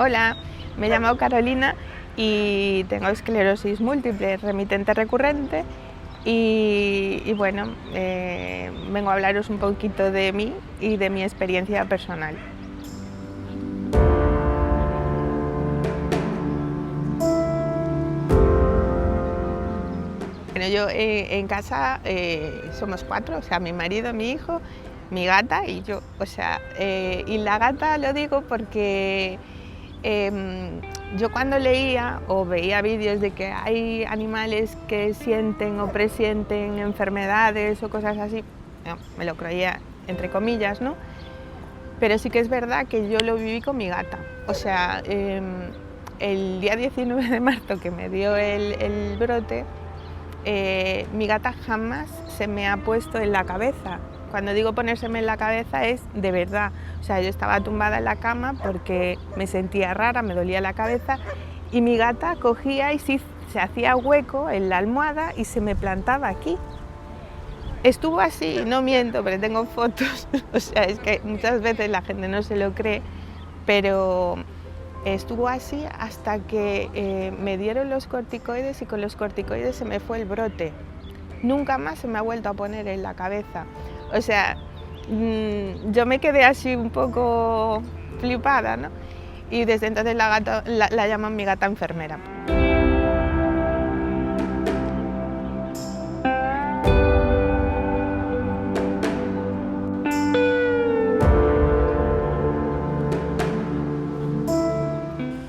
Hola, me llamo Carolina y tengo esclerosis múltiple remitente recurrente y bueno, vengo a hablaros un poquito de mí y de mi experiencia personal. Bueno, yo en casa somos 4, o sea, mi marido, mi hijo, mi gata y yo. O sea, y la gata lo digo porque yo cuando leía o veía vídeos de que hay animales que sienten o presienten enfermedades o cosas así, no, me lo creía entre comillas, ¿no? Pero sí que es verdad que yo lo viví con mi gata. O sea, el día 19 de marzo que me dio el brote, mi gata jamás se me ha puesto en la cabeza. Cuando digo ponérseme en la cabeza es de verdad. O sea, yo estaba tumbada en la cama porque me sentía rara, me dolía la cabeza y mi gata cogía y se hacía hueco en la almohada y se me plantaba aquí. Estuvo así, no miento, pero tengo fotos. O sea, es que muchas veces la gente no se lo cree, pero estuvo así hasta que me dieron los corticoides y con los corticoides se me fue el brote. Nunca más se me ha vuelto a poner en la cabeza. O sea, yo me quedé así un poco flipada, ¿no? Y desde entonces la llaman mi gata enfermera.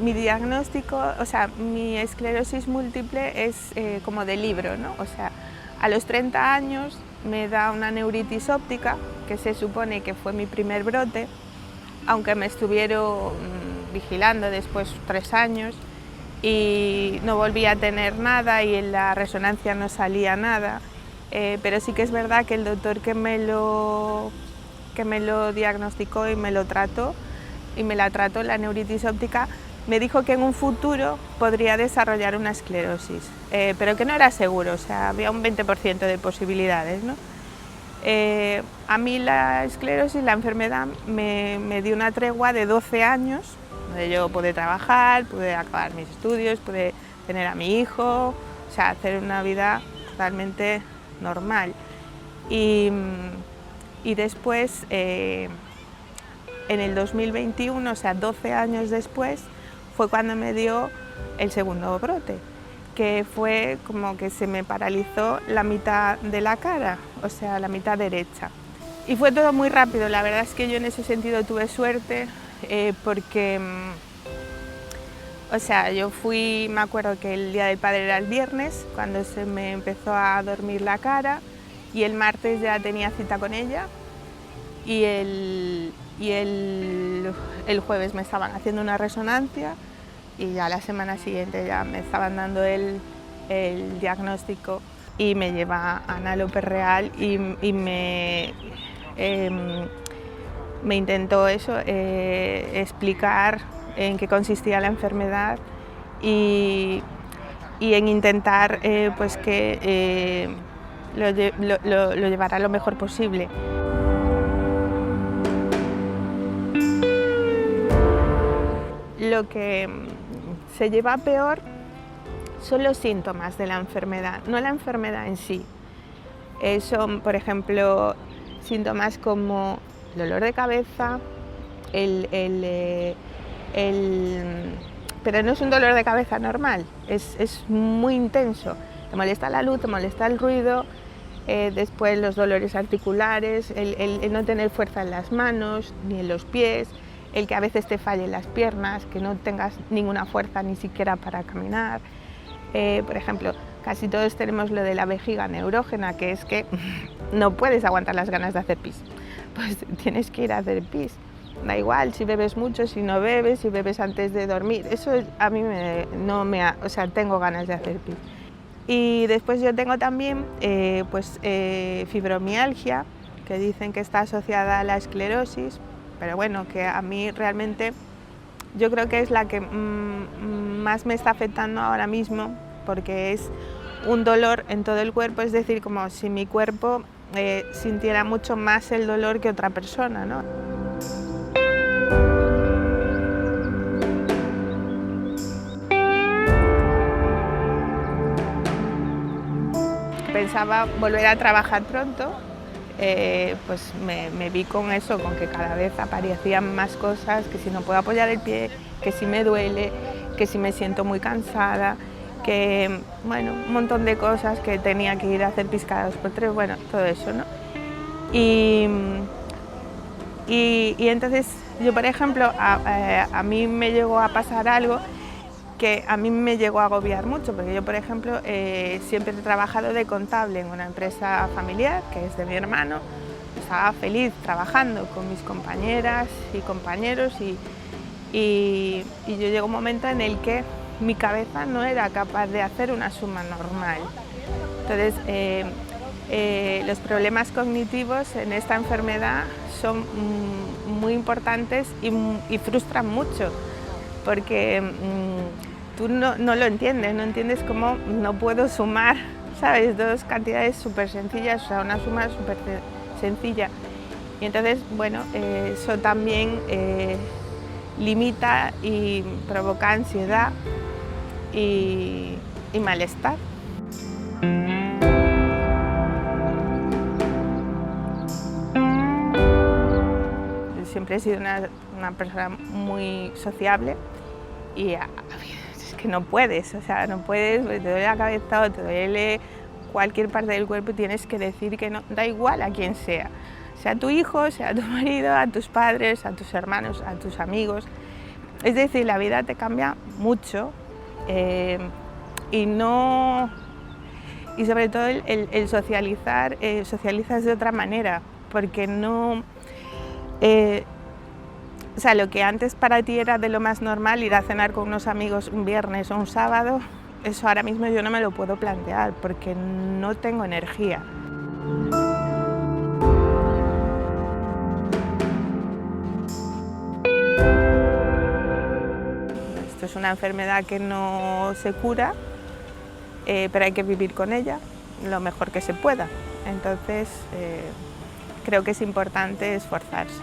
Mi diagnóstico, o sea, mi esclerosis múltiple es como de libro, ¿no? O sea, a los 30 años me da una neuritis óptica, que se supone que fue mi primer brote, aunque me estuvieron vigilando después 3 años y no volví a tener nada y en la resonancia no salía nada, pero sí que es verdad que el doctor que me lo diagnosticó y me lo trató, y me la trató la neuritis óptica, me dijo que en un futuro podría desarrollar una esclerosis, pero que no era seguro, o sea, había un 20% de posibilidades, ¿no? A mí la esclerosis, la enfermedad, me dio una tregua de 12 años, donde yo pude trabajar, pude acabar mis estudios, pude tener a mi hijo, o sea, hacer una vida totalmente normal. Y después, en el 2021, o sea, 12 años después, fue cuando me dio el segundo brote, que fue como que se me paralizó la mitad de la cara, o sea, la mitad derecha. Y fue todo muy rápido, la verdad es que yo en ese sentido tuve suerte, porque, o sea, yo fui, me acuerdo que el Día del Padre era el viernes, cuando se me empezó a dormir la cara, y el martes ya tenía cita con ella, y el jueves me estaban haciendo una resonancia y ya la semana siguiente ya me estaban dando el diagnóstico y me lleva a Ana López Real y me intentó eso, explicar en qué consistía la enfermedad y en intentar pues que lo llevara lo mejor posible. Lo que se lleva peor son los síntomas de la enfermedad, no la enfermedad en sí. Son, por ejemplo, síntomas como el dolor de cabeza, pero no es un dolor de cabeza normal, es muy intenso. Te molesta la luz, te molesta el ruido, después los dolores articulares, el no tener fuerza en las manos ni en los pies, el que a veces te fallen las piernas, que no tengas ninguna fuerza ni siquiera para caminar. Por ejemplo, casi todos tenemos lo de la vejiga neurógena, que es que no puedes aguantar las ganas de hacer pis, pues tienes que ir a hacer pis. Da igual si bebes mucho, si no bebes, si bebes antes de dormir, eso a mí o sea, tengo ganas de hacer pis. Y después yo tengo también fibromialgia, que dicen que está asociada a la esclerosis, pero bueno, que a mí realmente yo creo que es la que más me está afectando ahora mismo, porque es un dolor en todo el cuerpo, es decir, como si mi cuerpo sintiera mucho más el dolor que otra persona, ¿no? pensaba volver a trabajar pronto, pues me vi con eso, con que cada vez aparecían más cosas, que si no puedo apoyar el pie, que si me duele, que si me siento muy cansada, que, bueno, un montón de cosas, que tenía que ir a hacer piscadas por 3, bueno, todo eso, ¿no? Y entonces yo, por ejemplo, a mí me llegó a pasar algo que a mí me llegó a agobiar mucho, porque yo, por ejemplo, siempre he trabajado de contable en una empresa familiar, que es de mi hermano. Estaba feliz trabajando con mis compañeras y compañeros y yo llegó un momento en el que mi cabeza no era capaz de hacer una suma normal. Entonces, los problemas cognitivos en esta enfermedad son muy importantes y frustran mucho, porque tú no lo entiendes, no entiendes cómo no puedo sumar, ¿sabes? Dos cantidades súper sencillas, o sea, una suma súper sencilla. Y entonces, bueno, eso también limita y provoca ansiedad y malestar. Siempre he sido una persona muy sociable y es que no puedes, o sea, no puedes, te duele la cabeza o te duele cualquier parte del cuerpo y tienes que decir que no, da igual a quién sea tu hijo, sea tu marido, a tus padres, a tus hermanos, a tus amigos. Es decir, la vida te cambia mucho y sobre todo el socializar, socializas de otra manera, porque no... o sea, lo que antes para ti era de lo más normal, ir a cenar con unos amigos un viernes o un sábado, eso ahora mismo yo no me lo puedo plantear porque no tengo energía. Esto es una enfermedad que no se cura, pero hay que vivir con ella lo mejor que se pueda. Entonces, creo que es importante esforzarse.